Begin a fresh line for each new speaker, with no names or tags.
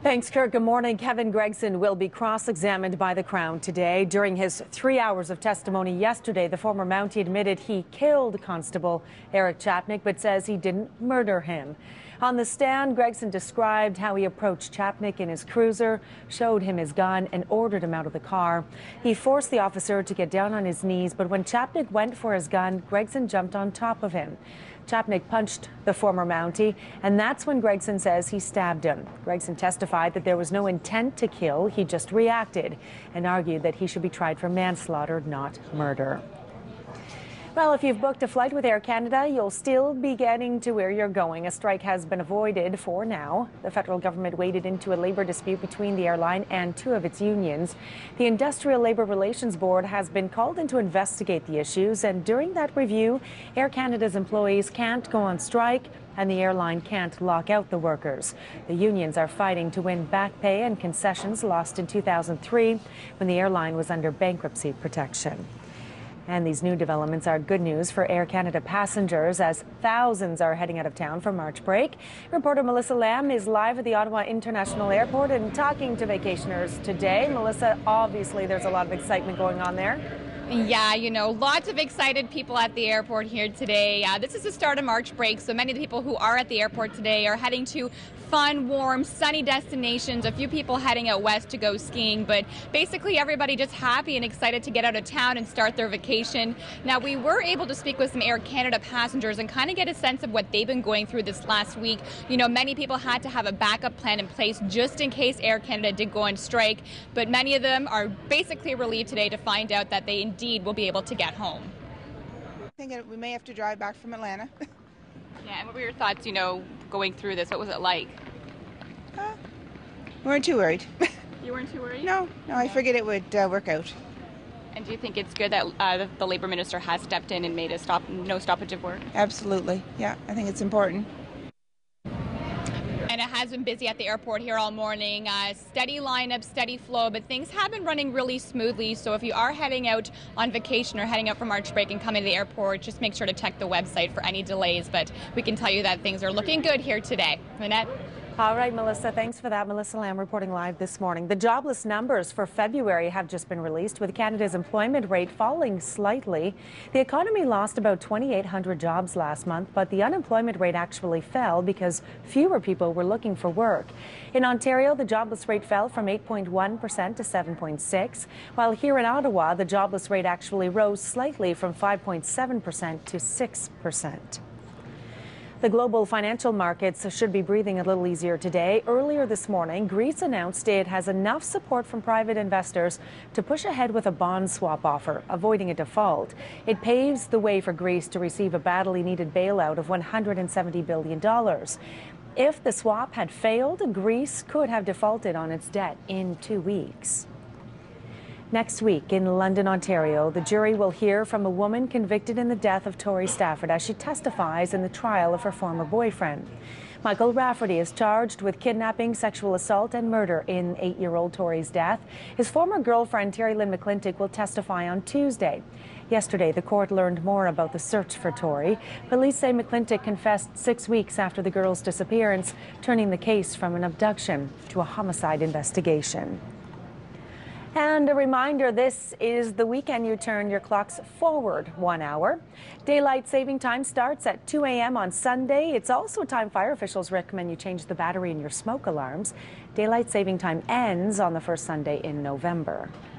Thanks, Kurt. Good morning. Kevin Gregson will be cross-examined by the Crown today. During his 3 hours of testimony yesterday, the former Mountie admitted he killed Constable Eric Chapnick, but says he didn't murder him. On the stand, Gregson described how he approached Chapnick in his cruiser, showed him his gun, and ordered him out of the car. He forced the officer to get down on his knees, but when Chapnick went for his gun, Gregson jumped on top of him. Chapnick punched the former Mountie, and that's when Gregson says he stabbed him. Gregson testified that there was no intent to kill, he just reacted, and argued that he should be tried for manslaughter, not murder. Well, if you've booked a flight with Air Canada, you'll still be getting to where you're going. A strike has been avoided for now. The federal government waded into a labor dispute between the airline and two of its unions. The Industrial Labor Relations Board has been called in to investigate the issues, and during that review, Air Canada's employees can't go on strike and the airline can't lock out the workers. The unions are fighting to win back pay and concessions lost in 2003 when the airline was under bankruptcy protection. And these new developments are good news for Air Canada passengers as thousands are heading out of town for March break. Reporter Melissa Lamb is live at the Ottawa International Airport and talking to vacationers today. Melissa, obviously there's a lot of excitement going on there.
Yeah, lots of excited people at the airport here today. This is the start of March break, so many of the people who are at the airport today are heading to fun, warm, sunny destinations. A few people heading out west to go skiing, but basically everybody just happy and excited to get out of town and start their vacation. Now, we were able to speak with some Air Canada passengers and kind of get a sense of what they've been going through this last week. Many people had to have a backup plan in place just in case Air Canada did go on strike, but many of them are basically relieved today to find out that they indeed will be able to get home.
I think we may have to drive back from Atlanta.
Yeah, and what were your thoughts, going through this? What was it like?
We weren't too worried.
You weren't too worried?
No, I figured it would work out.
And do you think it's good that the Labour Minister has stepped in and made a no stoppage of work?
Absolutely, yeah, I think it's important.
And it has been busy at the airport here all morning. Steady lineup, steady flow, but things have been running really smoothly. So if you are heading out on vacation or heading out for March break and coming to the airport, just make sure to check the website for any delays. But we can tell you that things are looking good here today. Lynette?
All right, Melissa, thanks for that. Melissa Lamb reporting live this morning. The jobless numbers for February have just been released, with Canada's employment rate falling slightly. The economy lost about 2,800 jobs last month, but the unemployment rate actually fell because fewer people were looking for work. In Ontario, the jobless rate fell from 8.1% to 7.6%, while here in Ottawa, the jobless rate actually rose slightly from 5.7% to 6%. The global financial markets should be breathing a little easier today. Earlier this morning, Greece announced it has enough support from private investors to push ahead with a bond swap offer, avoiding a default. It paves the way for Greece to receive a badly needed bailout of $170 billion. If the swap had failed, Greece could have defaulted on its debt in 2 weeks. Next week in London, Ontario, the jury will hear from a woman convicted in the death of Tori Stafford as she testifies in the trial of her former boyfriend. Michael Rafferty is charged with kidnapping, sexual assault and murder in 8-year-old Tori's death. His former girlfriend, Terry Lynn McClintock, will testify on Tuesday. Yesterday, the court learned more about the search for Tori. Police say McClintock confessed 6 weeks after the girl's disappearance, turning the case from an abduction to a homicide investigation. And a reminder, this is the weekend you turn your clocks forward 1 hour. Daylight saving time starts at 2 a.m. on Sunday. It's also a time fire officials recommend you change the battery in your smoke alarms. Daylight saving time ends on the first Sunday in November.